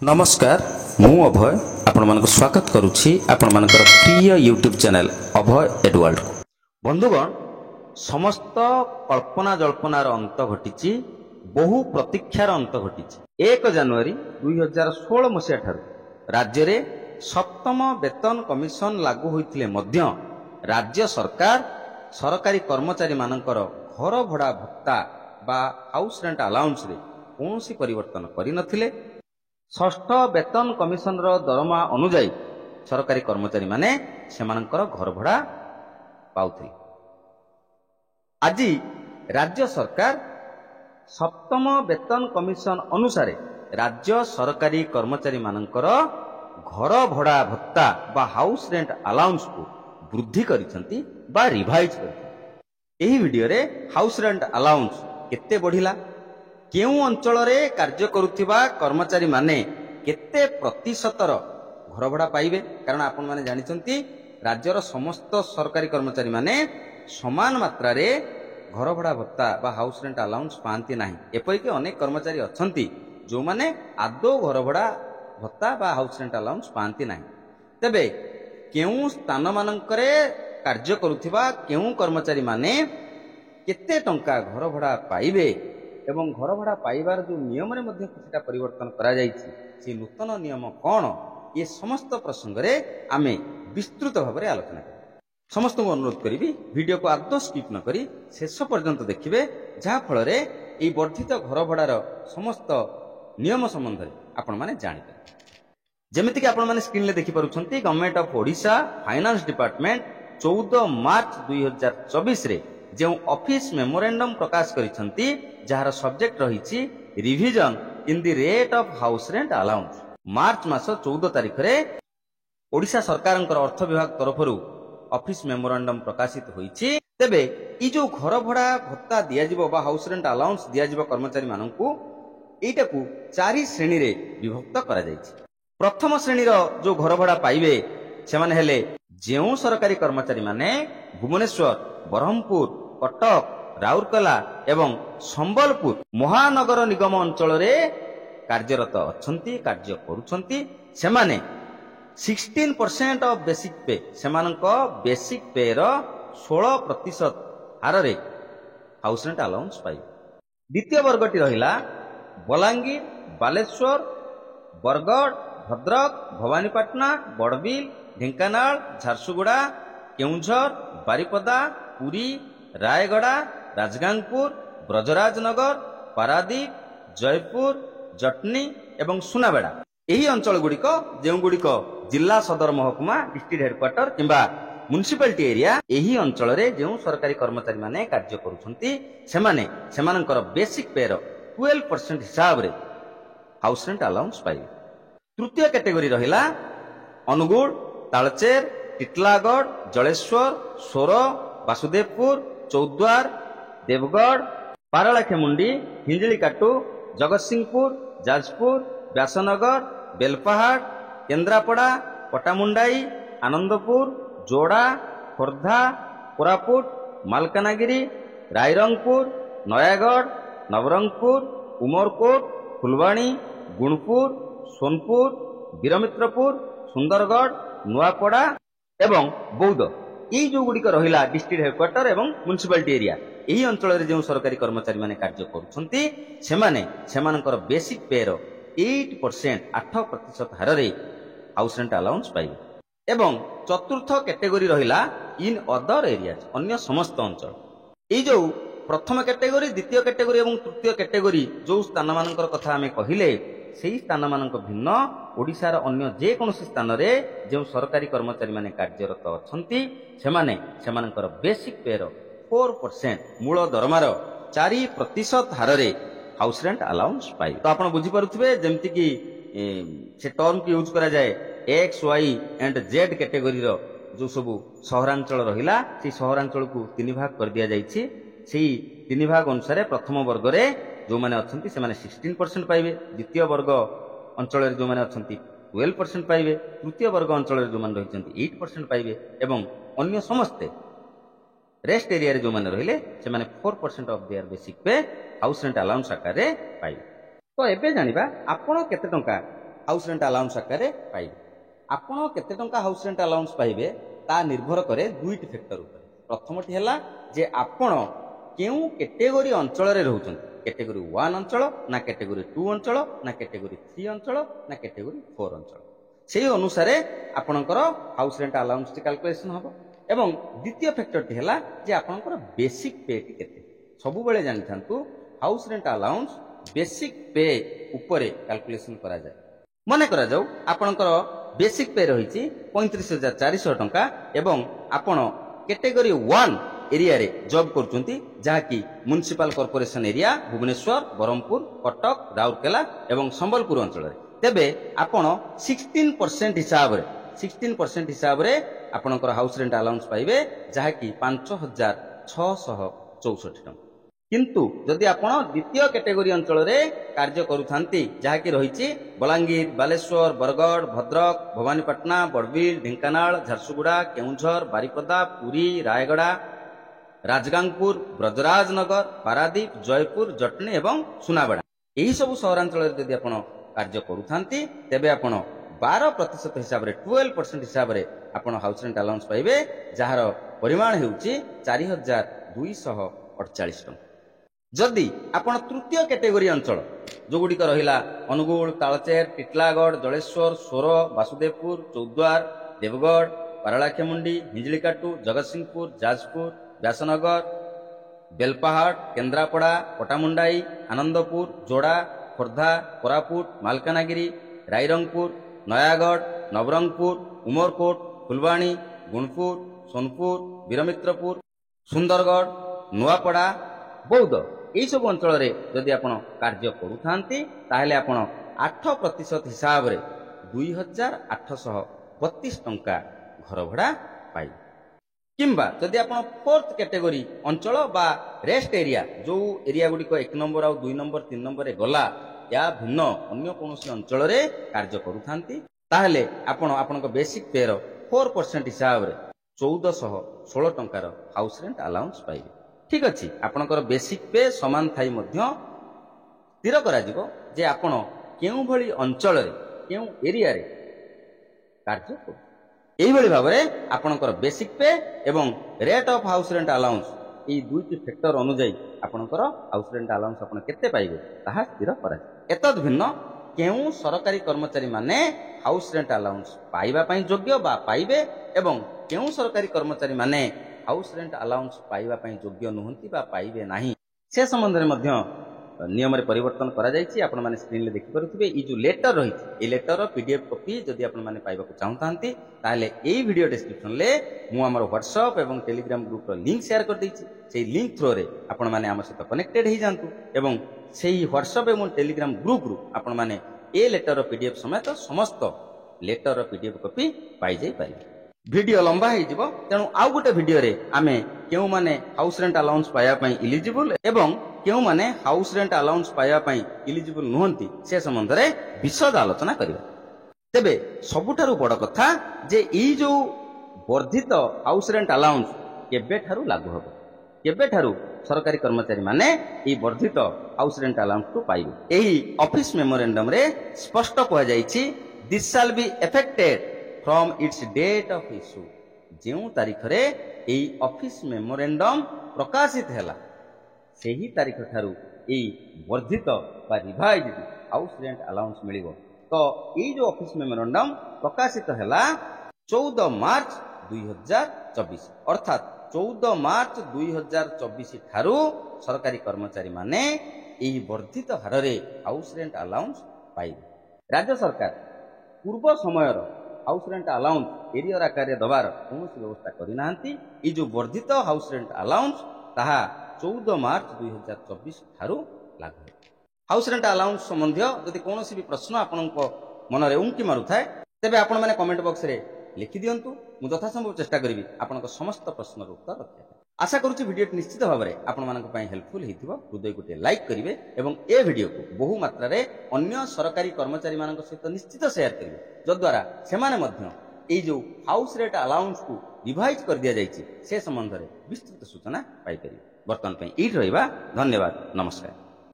नमस्कार मु अभय आपण स्वागत करुछि आपण मानकर प्रिय यूट्यूब चैनल अभय एडवर्ड। बंधुगण समस्त कल्पना जल्पनार अंत घटी बहु प्रतीक्षार अंत घटी 1 जनवरी 2016 मसीहा ठारू राज्य रे सप्तम वेतन कमिशन लागू होइथिले मध्य राज्य सरकार सरकारी कर्मचारी मानकर घर भड़ा भत्ता बा हाउस रेंट अलाउंस रे कोनोसी परिवर्तन करि नथिले। षष्ठ वेतन कमिशन दरमा अनुजाई सरकारी कर्मचारी माने सेमानकर घर भड़ा पाउथिले। आज राज्य सरकार सप्तम वेतन कमिशन अनुसार राज्य सरकारी कर्मचारी मानकर घर भड़ा भत्ता बा हाउस रेंट अलाउंस को वृद्धि करिसंती बा रिवाइज करिसंती। एही वीडियो रे हाउस रेंट अलाउंस केते बढ़िला, केउ अंचल रे कार्य करुथिबा कर्मचारी माने केते प्रतिशतर घर भड़ा पाइबे, कारण आपण माने जानिचंती राज्यर समस्त सरकारी कर्मचारी माने समान मात्रा रे घर भड़ा भत्ता बा हाउस रेंट अलाउंस पांती नाही। एपरिक अनेक कर्मचारी अछंती जो माने आदो घर भड़ा भत्ता बा हाउस रेंट अलाउंस पांती नाही। तबे केउ स्थान मानकरे कार्य करुथिबा केउ कर्मचारी माने केते टंका घर भड़ा पाइबे एवं घर भड़ा पाइबार जो नियम रे मध्य किछटा परिवर्तन करा जायछि, से नूतन नियम कौन, ये समस्त प्रसंग रे आमे विस्तृत भाव में आलोचना करिबा। समस्त को अनुरोध करी वीडियो को आदौ स्किप न करी शेष पर्यंत देखिबे, जहा फल रे एई वर्धित घर भड़ार समस्त नियम संबंध रे आपण माने जानि पारे। जेमिति कि आपण माने स्क्रीन ले देखि पारुछंती, government of Odisha finance department 14 March 2024 रे जो ऑफिस मेमोरेंडम प्रकाश करिसंती, जहार सब्जेक्ट रहिछि revision in the rate of house rent allowance. मार्च मास 14 तारिख रे ओडिशा सरकारंकर अर्थ विभाग तरफरु ऑफिस मेमोरेंडम प्रकाशित होईछि। तेबे ई जो घर भड़ा भत्ता दिया जिवो बा हाउस रेंट अलाउंस दिया जिवो कर्मचारी माननकु एटाकू 4 श्रेणी रे विभक्त करा जायछि। प्रथम श्रेणी रो जो घर भड़ा पाइबे सेमाने हेले जेउ सरकारी कर्मचारी माने भुवनेश्वर, ब्रह्मपुर, कटक, राउरकेला एवं संबलपुर महानगर निगम अंचल रे कार्यरत अछंती, कार्य करूछंती। सेमाने 16% ऑफ बेसिक पे, सेमानक बेसिक पे रो 16% हार रे हाउस रेंट अलाउंस पाइबे। द्वितीय वर्गटी रहिला बलांगीर, बालेश्वर, बरगड़, भद्रक, भवानीपाटना, बड़बिल, ढेंकानाल, झारसुगुड़ा, केउंझर, बारिपदा, पुरी, रायगड़ा, राजगांगपुर, ब्रजराजनगर, पारादीप, जयपुर, जटनी एवं सुनाबेड़ा एही अंचल गुड़िक जेउ गुड़िक जिला सदर महकुमा, डिस्ट्रिक्ट हेडक्वार्टर किंबा म्युनिसिपालिटी एरिया, एही अंचल रे जेउ सरकारी कर्मचारी माने कार्य करूछंती सेमाने सेमानकर बेसिक पे रो 12% हिसाब रे हाउस रेंट अलाउंस पाइबे। तृतीय कैटेगरी रहिला अनुगुड़, तालचेर, टिटलागढ़, जलेश्वर, सोर, वासुदेवपुर, चौद्वार, देवगढ़, पारलाखेमुंडी, हिंजलीकाटू, जगतसिंहपुर, जाजपुर, व्यासनगर, बेलपहाड़, केन्द्रापड़ा, पटामुंडाई, आनंदपुर, जोड़ा, खोर्धा, कोरापुट, मालकानगिरी, रायरंगपुर, नयागढ़, नवरंगपुर, उमरकोट, फुलवाणी, गुणपुर, सोनपुर, वीरमित्रपुर, सुंदरगढ़, नुआपड़ा एवं बौद्ध यही जो गुड़िक रहिला डिस्ट्रिक्ट हेडक्वार्टर एवं म्युनिसिपालिटी एरिया, यही अंचल रे जो सरकारी कर्मचारी माने कार्य करूछंती सेमाने सेमानकर बेसिक पे रो 8% हार रे हाउस रेंट अलाउंस पाइबे। एवं चतुर्थ कैटेगरी रहिला इन अदर एरियाज, अन्य समस्त अंचल। एई जो प्रथम कैटेगरी, द्वितीय कैटेगरी एवं तृतीय कैटेगरी जो स्थान मानकर कथा आमे कहिले, सेही स्थान मानक भिन्न ओडिशार अन्य जे कोनोसी स्थान रे जो सरकारी कर्मचारी माने कार्यरत अछंती सेमाने सेमानकर बेसिक पे रो 4% मूल दरमार 4% हार रे हाउस रेंट अलाउंस पाइ। तो आपण बुझी पारुथिबे जेमति कि से टर्म की यूज करा जाय X Y and Z category रो जो सब सहरांचल रहिला, से सहरांचल को 3 भाग कर दिया जायछि। सेही 3 भाग अनुसार प्रथम वर्ग रे जो माने अछंती से माने 16% पाइबे, द्वितीय वर्ग अंचल रे जो माने अछंती 12% पाइबे, तृतीय वर्ग अंचल रे जो माने रहिचंती 8% पाइबे एवं अन्य समस्ते रेस्ट एरिया रे जो माने रहिले से माने 4% ऑफ देयर बेसिक पे हाउस रेंट अलाउंस आकार रे पाइबे। तो एबे जानिबा आपण केते टंका ହାଉସ୍ ରେଣ୍ଟ ଆଲାଉନ୍ସ ଆକାରରେ ପାଇବେ। ଆପଣ କେତେ ଟଙ୍କା ହାଉସ୍ ରେଣ୍ଟ ଆଲାଉନ୍ସ ପାଇବେ ତାହା ନିର୍ଭର କରେ ଦୁଇଟି ଫ୍ୟାକ୍ଟର ଉପରେ। ପ୍ରଥମଟି ହେଲା ଯେ ଆପଣ କେଉଁ କ୍ୟାଟେଗୋରୀ ଅଞ୍ଚଳରେ ରହୁଛନ୍ତି, କ୍ୟାଟେଗୋରୀ 1 ଅଞ୍ଚଳ ନା କ୍ୟାଟେଗୋରୀ 2 ଅଞ୍ଚଳ ନା କ୍ୟାଟେଗୋରୀ 3 ଅଞ୍ଚଳ ନା କ୍ୟାଟେଗୋରୀ 4 ଅଞ୍ଚଳ, ସେହି ଅନୁସାରେ ଆପଣଙ୍କର ହାଉସ୍ ରେଣ୍ଟ ଆଲାଉନ୍ସଟି କାଲକୁଲେସନ୍ ହେବ। ଏବଂ ଦ୍ୱିତୀୟ ଫ୍ୟାକ୍ଟରଟି ହେଲା ଯେ ଆପଣଙ୍କର ବେସିକ୍ ପେଟି କେତେ। ସବୁବେଳେ ଜାଣିଥାନ୍ତୁ house rent allowance basic pay ଉପରେ କାଲକୁଲେସନ୍ କରାଯାଏ। ମନେ କରାଯାଉ ଆପଣଙ୍କର ବେସିକ୍ ପେ ରହିଛି 35,400 ଟଙ୍କା ଏବଂ ଆପଣ କ୍ୟାଟେଗୋରୀ 1 ଏରିଆରେ ଜବ୍ କରୁଛନ୍ତି, ଯାହାକି municipal corporation area Bhubaneswar, Brahmapur, Cuttack, Rourkela ଏବଂ ସମ୍ବଲପୁର ଅଞ୍ଚଳରେ, ତେବେ ଆପଣ 16% ହିସାବରେ ଆପଣଙ୍କର ହାଉସ୍ ରେଣ୍ଟ ଆଲାଉନ୍ସ ପାଇବେ, ଯାହାକି 5,664 ଟଙ୍କା। କିନ୍ତୁ ଯଦି ଆପଣ ଦ୍ୱିତୀୟ କ୍ୟାଟେଗୋରୀ ଅଞ୍ଚଳରେ କାର୍ଯ୍ୟ କରୁଥାନ୍ତି, ଯାହାକି ରହିଛି ବଲାଙ୍ଗୀର, ବାଲେଶ୍ୱର, ବରଗଡ଼, ଭଦ୍ରକ, ଭବାନୀପାଟଣା, ବଡ଼ବିଲ, ଢେଙ୍କାନାଳ, ଝାରସୁଗୁଡ଼ା, କେଉଁଝର, ବାରିପଦା, ପୁରୀ, ରାୟଗଡ଼ା, ରାଜଗାଙ୍ଗପୁର, ବ୍ରଜରାଜନଗର, ପାରାଦୀପ, ଜୟପୁର, ଜଟଣୀ ଏବଂ ସୁନାବେଡ଼ା, ଏହିସବୁ ସହରାଞ୍ଚଳରେ ଯଦି ଆପଣ କାର୍ଯ୍ୟ କରୁଥାନ୍ତି, ତେବେ ଆପଣ 12% ହିସାବରେ 12% ହିସାବରେ ଆପଣ ହାଉସ୍ ରେଣ୍ଟ ଆଲାଉନ୍ସ ପାଇବେ, ଯାହାର ପରିମାଣ ହେଉଛି 4,248 ଟଙ୍କା। ଯଦି ଆପଣ ତୃତୀୟ କ୍ୟାଟେଗୋରୀ ଅଞ୍ଚଳ ଯେଉଁଗୁଡ଼ିକ ରହିଲା ଅନୁଗୁଳ, ତାଳଚେର, ଟିଟଲାଗଡ଼, ଜଳେଶ୍ୱର, ସୋର, ବାସୁଦେବପୁର, ଚୌଦ୍ୱାର, ଦେବଗଡ଼, ପାରଳାଖେମୁଣ୍ଡି, ହିଞ୍ଜିଳିକାଟୁ, ଜଗତସିଂହପୁର, ଯାଜପୁର, ବ୍ୟାସନଗର, ବେଲପାହାଡ଼, କେନ୍ଦ୍ରାପଡ଼ା, ପଟାମୁଣ୍ଡାଇ, ଆନନ୍ଦପୁର, ଯୋଡ଼ା, ଖୋର୍ଦ୍ଧା, କୋରାପୁଟ, ମାଲକାନଗିରି, ରାଇରଙ୍ଗପୁର, ନୟାଗଡ଼, ନବରଙ୍ଗପୁର, ଉମରକୋଟ, ଫୁଲବାଣୀ, ଗୁଣପୁର, ସୋନପୁର, ବୀରମିତ୍ରପୁର, ସୁନ୍ଦରଗଡ଼, ନୂଆପଡ଼ା, ବୌଦ୍ଧ, ଏହିସବୁ ଅଞ୍ଚଳରେ ଯଦି ଆପଣ କାର୍ଯ୍ୟ କରୁଥାନ୍ତି, ତାହେଲେ ଆପଣ 8% ହିସାବରେ 2,832 ଟଙ୍କା ଘର ଭଡ଼ା ପାଇବେ। କିମ୍ବା ଯଦି ଆପଣ 4th କ୍ୟାଟେଗୋରୀ ଅଞ୍ଚଳ ବା ରେଷ୍ଟ ଏରିଆ, ଯେଉଁ ଏରିଆ ଗୁଡ଼ିକ 1 ନମ୍ବର ଆଉ 2 ନମ୍ବର 3 ନମ୍ବରରେ ଗଲା, ଏହା ଭିନ୍ନ ଅନ୍ୟ କୌଣସି ଅଞ୍ଚଳରେ କାର୍ଯ୍ୟ କରୁଥାନ୍ତି, ତାହେଲେ ଆପଣ ଆପଣଙ୍କ ବେସିକ୍ ପେର 4% ହିସାବରେ 1,416 ଟଙ୍କାର ହାଉସ୍ ରେଣ୍ଟ ଆଲାଉନ୍ସ ପାଇବେ। ଠିକ୍ ଅଛି, ଆପଣଙ୍କର ବେସିକ୍ ପେ ସମାନ ଥାଇ ମଧ୍ୟ ସ୍ଥିର କରାଯିବ ଯେ ଆପଣ କେଉଁଭଳି ଅଞ୍ଚଳରେ, କେଉଁ ଏରିଆରେ କାର୍ଯ୍ୟ କରୁଛନ୍ତି। ଏହିଭଳି ଭାବରେ ଆପଣଙ୍କର ବେସିକ୍ ପେ ଏବଂ rate of house rent allowance, ଏହି ଦୁଇଟି ଫ୍ୟାକ୍ଟର ଅନୁଯାୟୀ ଆପଣଙ୍କର ହାଉସ୍ ରେଣ୍ଟ ଆଲାଉନ୍ସ ଆପଣ କେତେ ପାଇବେ ତାହା ସ୍ଥିର କରାଯିବ। ଏତଦ୍ ଭିନ୍ନ କେଉଁ ସରକାରୀ କର୍ମଚାରୀ ମାନେ ହାଉସ୍ ରେଣ୍ଟ ଆଲାଉନ୍ସ ପାଇବା ପାଇଁ ଯୋଗ୍ୟ ବା ପାଇବେ ଏବଂ କେଉଁ ସରକାରୀ କର୍ମଚାରୀ ମାନେ ହାଉସ୍ ରେଣ୍ଟ ଆଲାଉନ୍ସ ପାଇବା ପାଇଁ ଯୋଗ୍ୟ ନୁହନ୍ତି ବା ପାଇବେ ନାହିଁ, ସେ ସମ୍ବନ୍ଧରେ ମଧ୍ୟ ନିୟମରେ ପରିବର୍ତ୍ତନ କରାଯାଇଛି। ଆପଣମାନେ ସ୍କ୍ରିନ୍ରେ ଦେଖିପାରୁଥିବେ। ଏହି ଯେଉଁ ଲେଟର ରହିଛି, ଏହି ଲେଟରର PDF କପି ଯଦି ଆପଣମାନେ ପାଇବାକୁ ଚାହୁଁଥାନ୍ତି, ତାହେଲେ ଏହି ଭିଡ଼ିଓ ଡେସ୍କ୍ରିପସନରେ ମୁଁ ଆମର ହ୍ୱାଟ୍ସଆପ୍ ଏବଂ ଟେଲିଗ୍ରାମ ଗ୍ରୁପର ଲିଙ୍କ୍ ସେୟାର କରିଦେଇଛି। ସେହି ଲିଙ୍କ୍ ଥ୍ରୋରେ ଆପଣମାନେ ଆମ ସହିତ କନେକ୍ଟେଡ୍ ହେଇଯାଆନ୍ତୁ ଏବଂ ସେହି ହ୍ୱାଟ୍ସଆପ୍ ଏବଂ ଟେଲିଗ୍ରାମ ଗ୍ରୁପରୁ ଆପଣମାନେ ଏ ଲେଟରର PDF ସಮೇତ ସମସ୍ତ ଲେଟରର PDF କପି ପାଇଯାଇପାରିବେ। ଭିଡ଼ିଓ ଲମ୍ବା ହେଇଯିବ, ତେଣୁ ଆଉ ଗୋଟେ ଭିଡ଼ିଓରେ ଆମେ କେଉଁମାନେ ହାଉସ୍ ରେଣ୍ଟ ଆଲାଉନ୍ସ ପାଇବା ପାଇଁ ଇଲିଜିବୁଲ୍ ଏବଂ କେଉଁମାନେ ହାଉସ୍ ରେଣ୍ଟ ଆଲାଉନ୍ସ ପାଇବା ପାଇଁ ଇଲିଜିବୁଲ୍ ନୁହନ୍ତି, ସେ ସମ୍ବନ୍ଧରେ ବିଶଦ ଆଲୋଚନା କରିବା। ତେବେ ସବୁଠାରୁ ବଡ଼ କଥା ଯେ ଏଇ ଯେଉଁ ବର୍ଦ୍ଧିତ ହାଉସ୍ ରେଣ୍ଟ ଆଲାଉନ୍ସ କେବେଠାରୁ ଲାଗୁ ହେବ, କେବେଠାରୁ ସରକାରୀ କର୍ମଚାରୀମାନେ ଏହି ବର୍ଦ୍ଧିତ ହାଉସ୍ ରେଣ୍ଟ ଆଲାଉନ୍ସକୁ ପାଇବେ। ଏହି ଅଫିସ୍ ମେମୋରାଣ୍ଡମରେ ସ୍ପଷ୍ଟ କୁହାଯାଇଛି, this shall be effected from its date of issue, ଯେଉଁ ତାରିଖରେ ଏହି ଅଫିସ୍ ମେମୋରାଣ୍ଡମ୍ ପ୍ରକାଶିତ ହେଲା, ସେହି ତାରିଖ ଠାରୁ ଏହି ବର୍ଦ୍ଧିତ ବା ରିଭାଇଜ୍ଡ ହାଉସ୍ ରେଣ୍ଟ ଆଲାଉନ୍ସ ମିଳିବ। ତ ଏଇ ଯେଉଁ ଅଫିସ୍ ମେମୋରାଣ୍ଡମ୍ ପ୍ରକାଶିତ ହେଲା 14 ମାର୍ଚ୍ଚ 2024, ଅର୍ଥାତ୍ 14 ମାର୍ଚ୍ଚ 2024 ଠାରୁ ସରକାରୀ କର୍ମଚାରୀମାନେ ଏହି ବର୍ଦ୍ଧିତ ହାରରେ ହାଉସ୍ ରେଣ୍ଟ ଆଲାଉନ୍ସ ପାଇବେ। ରାଜ୍ୟ ସରକାର ପୂର୍ବ ସମୟର ହାଉସ୍ ରେଣ୍ଟ ଆଲାଉନ୍ସ ଏରିୟର ଆକାରରେ ଦେବାର କୌଣସି ବ୍ୟବସ୍ଥା କରିନାହାନ୍ତି। ଏହି ଯେଉଁ ବର୍ଦ୍ଧିତ ହାଉସ୍ ରେଣ୍ଟ ଆଲାଉନ୍ସ, ତାହା 14 ମାର୍ଚ୍ଚ 2024 ଠାରୁ ଲାଗୁ ହେବ। ହାଉସ୍ ରେଣ୍ଟ ଆଲାଉନ୍ସ ସମ୍ବନ୍ଧୀୟ ଯଦି କୌଣସି ବି ପ୍ରଶ୍ନ ଆପଣଙ୍କ ମନରେ ଉଙ୍କି ମାରୁଥାଏ, ତେବେ ଆପଣମାନେ କମେଣ୍ଟ ବକ୍ସରେ ଲେଖିଦିଅନ୍ତୁ। ମୁଁ ଯଥାସମ୍ଭବ ଚେଷ୍ଟା କରିବି ଆପଣଙ୍କ ସମସ୍ତ ପ୍ରଶ୍ନର ଉତ୍ତର ରଖିବା ପାଇଁ। ଆଶା କରୁଛି ଭିଡ଼ିଓଟି ନିଶ୍ଚିତ ଭାବରେ ଆପଣମାନଙ୍କ ପାଇଁ ହେଲ୍ପଫୁଲ୍ ହେଇଥିବ। ହୃଦୟ ଗୋଟିଏ ଲାଇକ୍ କରିବେ ଏବଂ ଏ ଭିଡ଼ିଓକୁ ବହୁ ମାତ୍ରାରେ ଅନ୍ୟ ସରକାରୀ କର୍ମଚାରୀମାନଙ୍କ ସହିତ ନିଶ୍ଚିତ ସେୟାର କରିବେ, ଯଦ୍ୱାରା ସେମାନେ ମଧ୍ୟ ଏଇ ଯେଉଁ ହାଉସ୍ ରେଣ୍ଟ ଆଲାଉନ୍ସକୁ ରିଭାଇଜ୍ କରିଦିଆଯାଇଛି ସେ ସମ୍ବନ୍ଧରେ ବିସ୍ତୃତ ସୂଚନା ପାଇପାରିବେ। ବର୍ତ୍ତମାନ ପାଇଁ ଏଇଠି ରହିବା। ଧନ୍ୟବାଦ, ନମସ୍କାର।